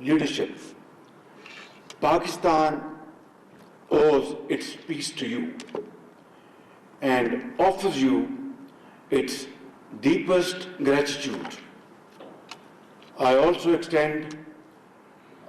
leadership. Pakistan owes its peace to you and offers you its deepest gratitude. I also extend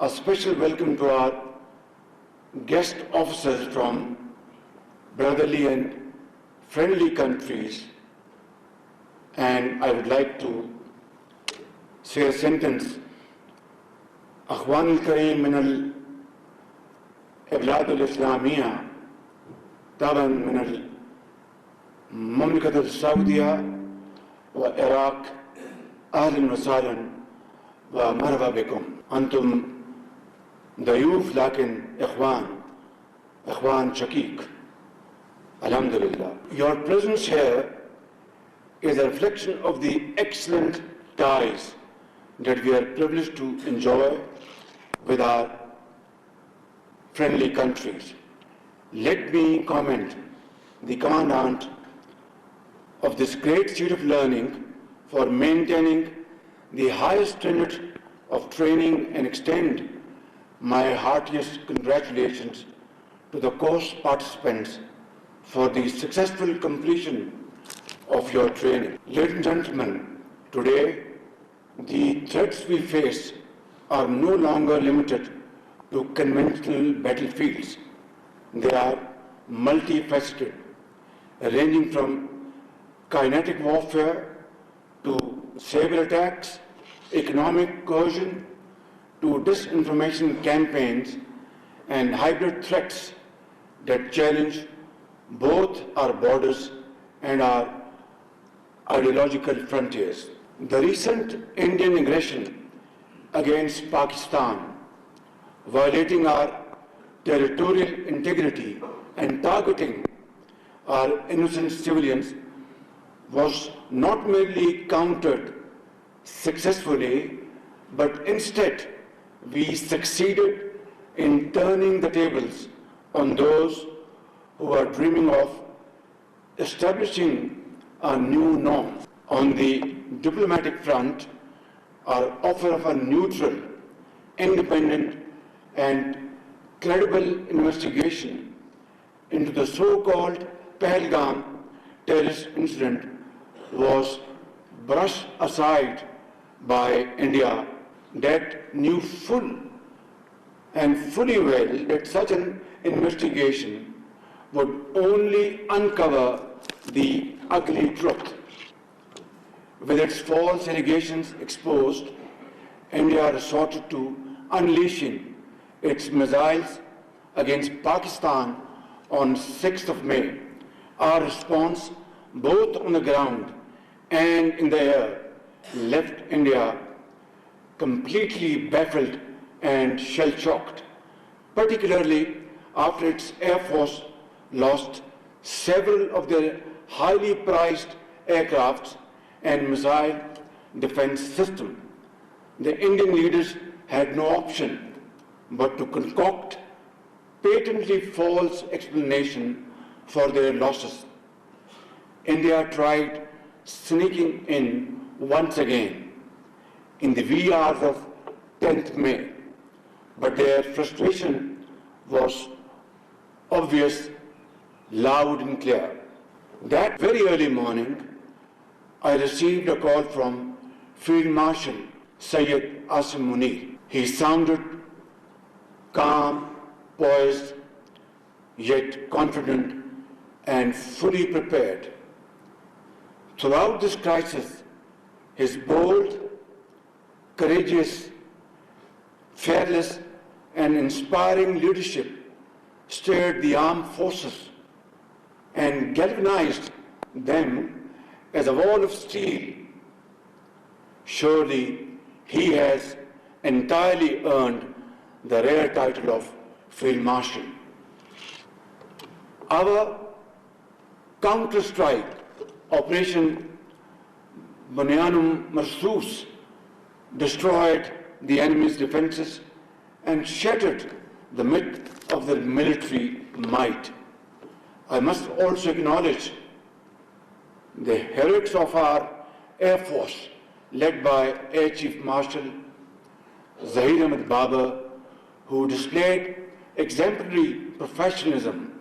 a special welcome to our guest officers from brotherly and friendly countries, and I would like to say a sentence. أخوان الكريم من البلاد الإسلامية طبعا من المملكة السعودية والعراق، أهلا وسهلا ومرحبا بكم. أنتم ضيوف لكن إخوان شقيق. Alhamdulillah. Your presence here is a reflection of the excellent ties that we are privileged to enjoy with our friendly countries. Let me commend the Commandant of this great seat of learning for maintaining the highest standard of training and extend my heartiest congratulations to the course participants for the successful completion of your training. Ladies and gentlemen, today the threats we face are no longer limited to conventional battlefields. They are multifaceted, ranging from kinetic warfare to cyber attacks, economic coercion to disinformation campaigns and hybrid threats that challenge both our borders and our ideological frontiers. The recent Indian aggression against Pakistan, violating our territorial integrity and targeting our innocent civilians, was not merely countered successfully, but instead we succeeded in turning the tables on those who are dreaming of establishing a new norm. On the diplomatic front, our offer of a neutral, independent, and credible investigation into the so-called Pahalgam terrorist incident was brushed aside by India, that knew fully well that such an investigation would only uncover the ugly truth. With its false allegations exposed, India resorted to unleashing its missiles against Pakistan on 6th of May. Our response, both on the ground and in the air, left India completely baffled and shell-shocked, particularly after its Air Force lost several of their highly prized aircrafts and missile defense system. The Indian leaders had no option but to concoct patently false explanation for their losses. India tried sneaking in once again in the wee hours of 10th May, but their frustration was obvious, loud and clear. That very early morning, I received a call from Field Marshal Syed Asim Munir. He sounded calm, poised, yet confident and fully prepared. Throughout this crisis, his bold, courageous, fearless, and inspiring leadership stirred the armed forces and galvanized them as a wall of steel. Surely he has entirely earned the rare title of Field Marshal. Our counter-strike Operation Bunyanum Marsus destroyed the enemy's defenses and shattered the myth of their military might. I must also acknowledge the heroics of our Air Force, led by Air Chief Marshal Zahir Ahmed Baba, who displayed exemplary professionalism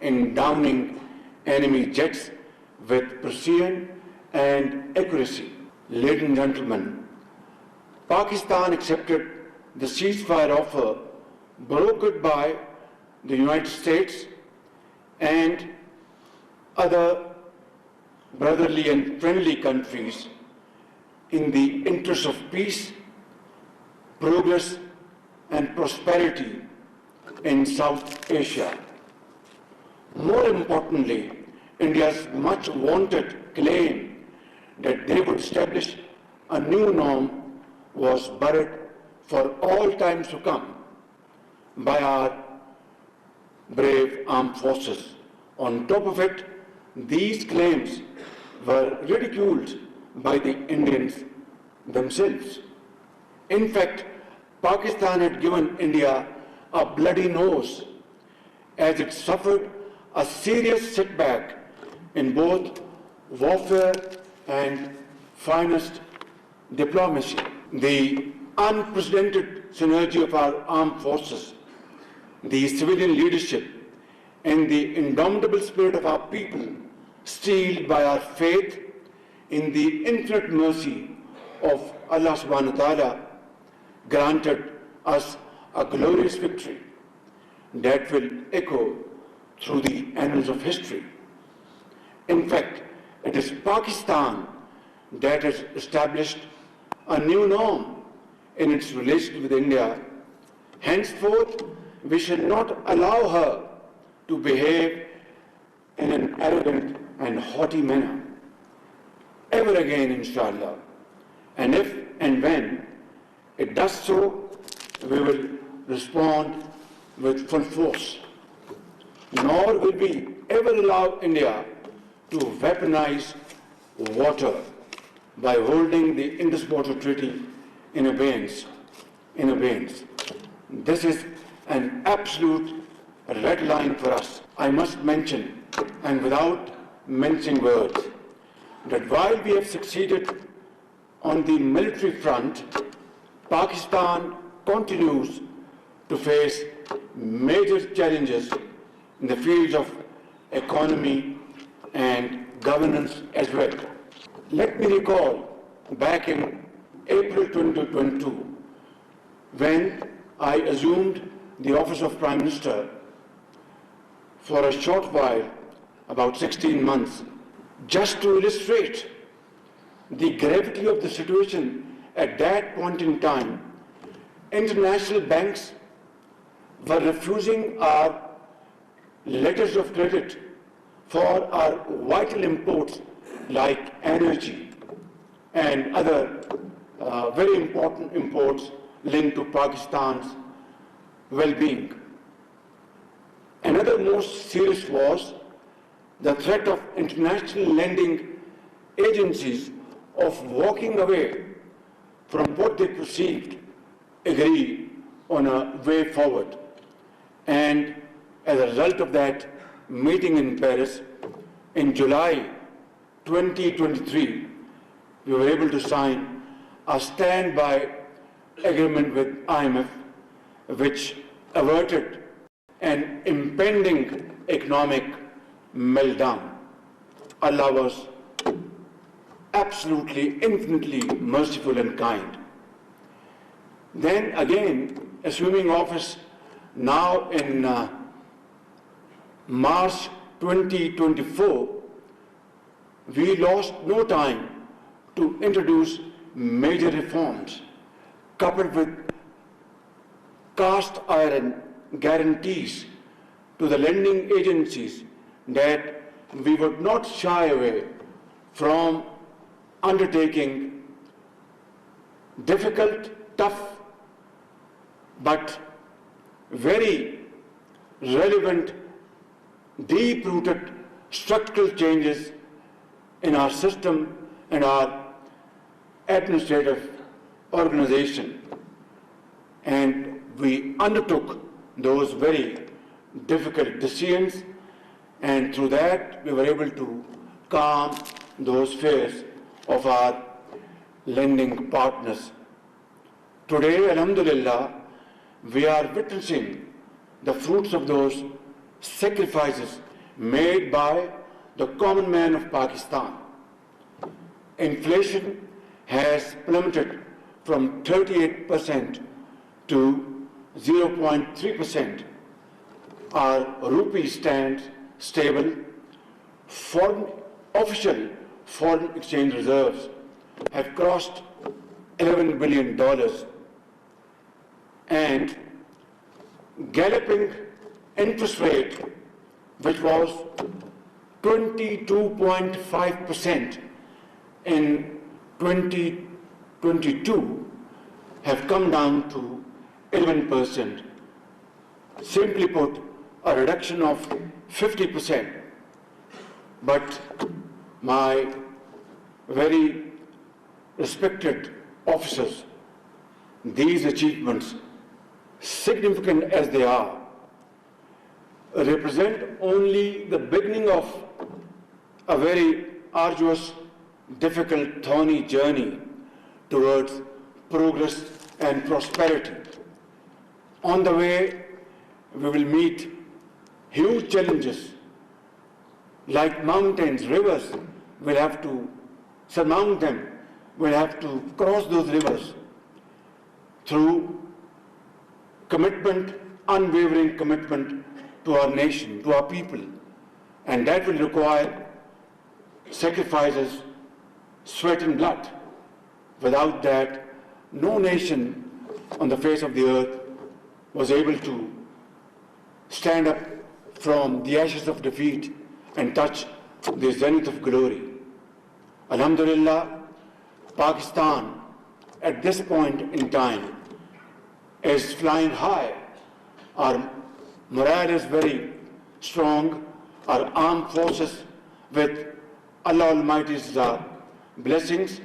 in downing enemy jets with precision and accuracy. Ladies and gentlemen, Pakistan accepted the ceasefire offer brokered by the United States and other brotherly and friendly countries in the interest of peace, progress and prosperity in South Asia. More importantly, India's much wanted claim that they would establish a new norm was buried for all times to come by our brave armed forces. On top of it, these claims were ridiculed by the Indians themselves. In fact, Pakistan had given India a bloody nose as it suffered a serious setback in both warfare and finest diplomacy. The unprecedented synergy of our armed forces, the civilian leadership, and the indomitable spirit of our people, steeled by our faith in the infinite mercy of Allah subhanahu wa ta'ala, granted us a glorious victory that will echo through the annals of history. In fact, it is Pakistan that has established a new norm in its relationship with India. Henceforth, we shall not allow her to behave in an arrogant and haughty manner ever again, inshallah. And if and when it does so, we will respond with full force. Nor will we ever allow India to weaponize water by holding the Indus Water Treaty in abeyance. This is an absolute red line for us. I must mention, and without mincing words, that while we have succeeded on the military front, Pakistan continues to face major challenges in the fields of economy and governance as well. Let me recall back in April 2022, when I assumed the office of Prime Minister for a short while, about 16 months, just to illustrate the gravity of the situation at that point in time. International banks were refusing our letters of credit for our vital imports like energy and other very important imports linked to Pakistan's well-being. Another most serious was the threat of international lending agencies of walking away from what they perceived agree on a way forward. And as a result of that meeting in Paris in July 2023, we were able to sign a standby agreement with IMF, which averted an impending economic meltdown. Allah was absolutely, infinitely merciful and kind. Then again, assuming office now in March 2024, we lost no time to introduce major reforms coupled with cast iron guarantees to the lending agencies that we would not shy away from undertaking difficult, tough, but very relevant, deep-rooted structural changes in our system and our administrative organization. And we undertook those very difficult decisions, and through that we were able to calm those fears of our lending partners. Today, alhamdulillah, we are witnessing the fruits of those sacrifices made by the common man of Pakistan. Inflation has plummeted from 38% to 0.3%. Our rupee stands stable. Official foreign exchange reserves have crossed $11 billion, and galloping interest rate, which was 22.5% in 2022, have come down to 11%. Simply put, a reduction of 50%. But my very respected officers, these achievements, significant as they are, represent only the beginning of a very arduous, difficult, thorny journey towards progress and prosperity. On the way, we will meet huge challenges like mountains, rivers. We'll have to surmount them. We'll have to cross those rivers through commitment, unwavering commitment to our nation, to our people. And that will require sacrifices, sweat and blood. Without that, no nation on the face of the earth was able to stand up from the ashes of defeat and touch the zenith of glory. Alhamdulillah, Pakistan at this point in time is flying high. Our morale is very strong. Our armed forces, with Allah Almighty's blessings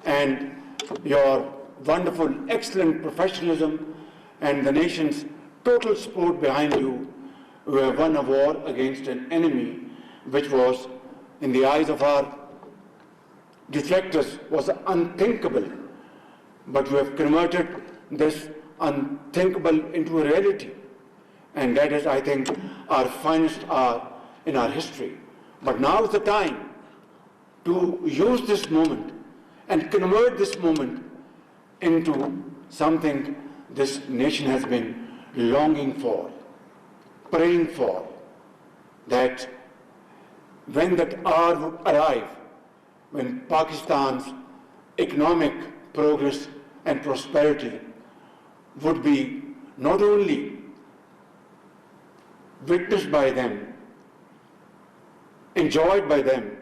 and your wonderful, excellent professionalism and the nation's total support behind you, we have won a war against an enemy which was, in the eyes of our detractors, was unthinkable. But we have converted this unthinkable into a reality. And that is, I think, our finest hour in our history. But now is the time to use this moment and convert this moment into something this nation has been longing for, praying for, that when that hour would arrive, when Pakistan's economic progress and prosperity would be not only witnessed by them, enjoyed by them,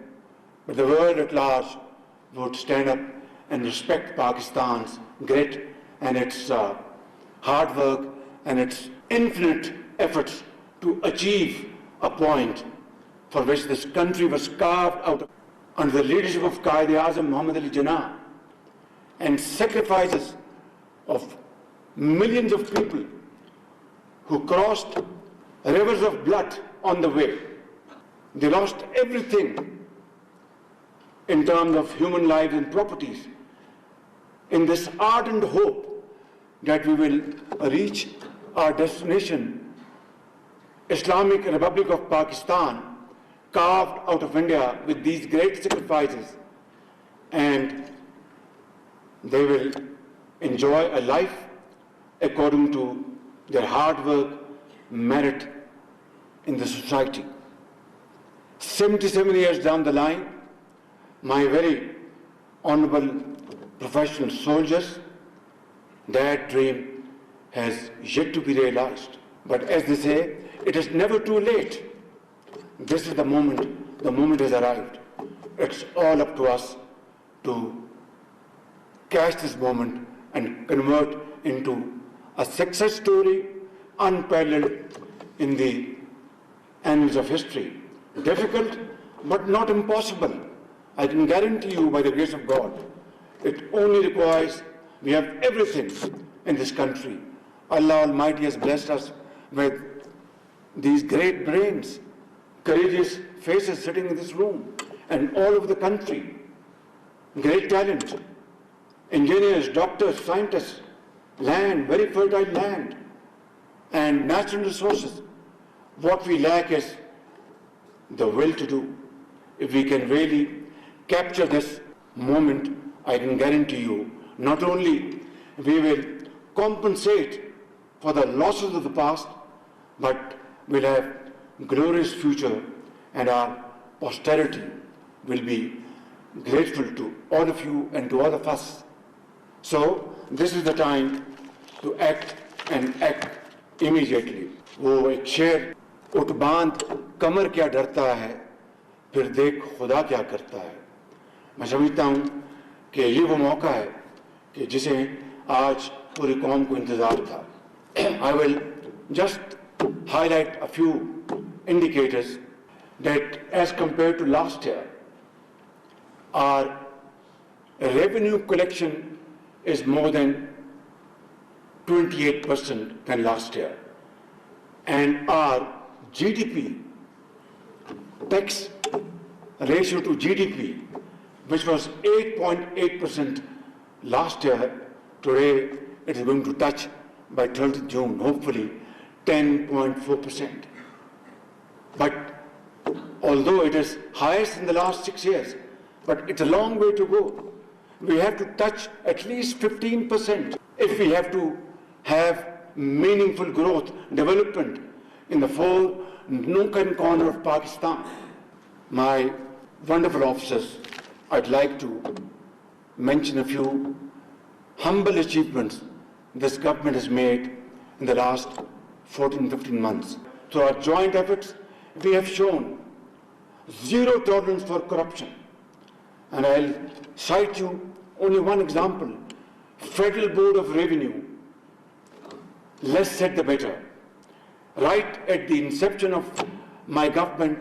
but the world at large would stand up and respect Pakistan's grit and its hard work and its infinite efforts to achieve a point for which this country was carved out under the leadership of Quaid-e-Azam Muhammad Ali Jinnah, and sacrifices of millions of people who crossed rivers of blood on the way. They lost everything in terms of human lives and properties in this ardent hope that we will reach our destination, Islamic Republic of Pakistan, carved out of India with these great sacrifices, and they will enjoy a life according to their hard work, merit in the society. 77 years down the line, my very honorable professional soldiers, that dream has yet to be realized. But as they say, it is never too late. This is the moment has arrived. It's all up to us to catch this moment and convert into a success story unparalleled in the annals of history. Difficult, but not impossible. I can guarantee you, by the grace of God, it only requires, we have everything in this country. Allah Almighty has blessed us with these great brains, courageous faces sitting in this room, and all over the country. Great talent, engineers, doctors, scientists, land, very fertile land, and natural resources. What we lack is the will to do. If we can really capture this moment, I can guarantee you, not only we will compensate for the losses of the past, but we'll have glorious future, and our posterity will be grateful to all of you and to all of us. So this is the time to act and act immediately. वो एक शेर, उठ बांध कमर क्या डरता है, फिर देख खुदा क्या करता है. मैं समझता हूँ कि ये वो मौका है कि जिसे आज पूरी कौम को इंतजार था. I will just highlight a few indicators that as compared to last year, our revenue collection is more than 28% than last year. And our GDP, tax ratio to GDP, which was 8.8% last year, today it is going to touch by 30th June, hopefully 10.4%. But although it is highest in the last 6 years, but it's a long way to go. We have to touch at least 15% if we have to have meaningful growth, development in the four nook and corner of Pakistan. My wonderful officers, I'd like to mention a few humble achievements this government has made in the last 14-15 months. Through our joint efforts, we have shown zero tolerance for corruption. And I'll cite you only one example. Federal Board of Revenue, less said the better. Right at the inception of my government,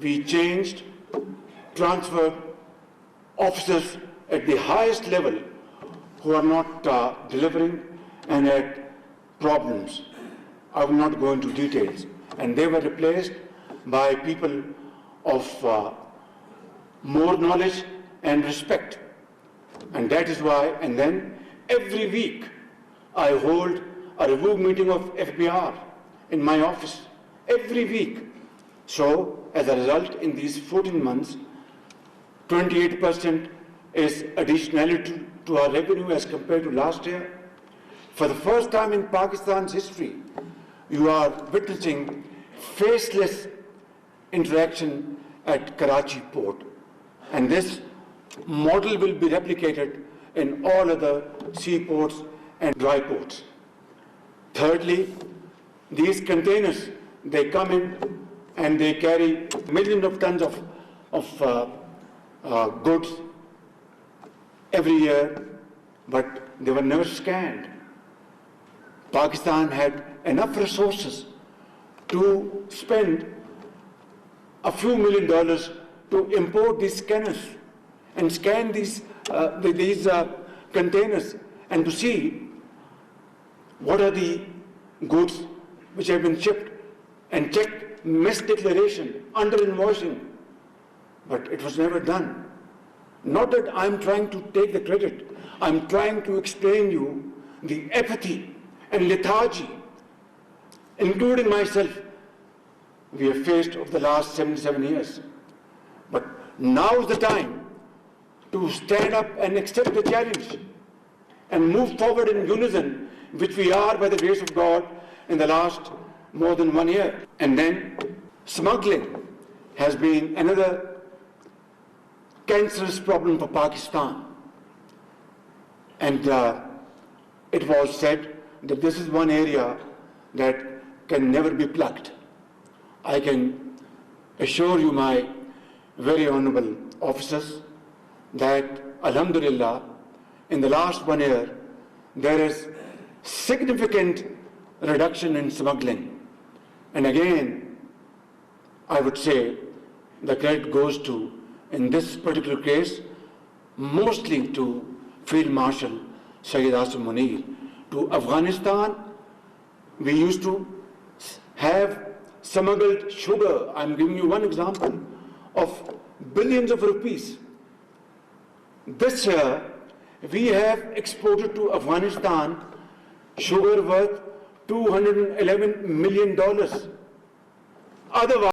we changed, transferred officers at the highest level who are not delivering and had problems. I will not go into details. And they were replaced by people of more knowledge and respect. And that is why, and then every week I hold a review meeting of FBR in my office, every week. So as a result, in these 14 months, 28% is additionality to our revenue as compared to last year. For the first time in Pakistan's history, you are witnessing faceless interaction at Karachi port. And this model will be replicated in all other seaports and dry ports. Thirdly, these containers, they come in and they carry millions of tons of goods every year, but they were never scanned. Pakistan had enough resources to spend a few $1 million to import these scanners and scan these containers and to see what are the goods which have been shipped and check misdeclaration, under-invoicing. But it was never done. Not that I'm trying to take the credit. I'm trying to explain you the apathy and lethargy, including myself, we have faced over the last 77 years. But now is the time to stand up and accept the challenge and move forward in unison, which we are by the grace of God in the last more than 1 year. And then smuggling has been another cancerous problem for Pakistan. And it was said that this is one area that can never be plugged. I can assure you, my very honorable officers, that alhamdulillah, in the last 1 year, there is significant reduction in smuggling. And again, I would say the credit goes to, in this particular case, mostly to Field Marshal Sayyid Asim Munir. To Afghanistan, we used to have smuggled sugar. I'm giving you one example of billions of rupees. This year, we have exported to Afghanistan sugar worth $211 million. Otherwise,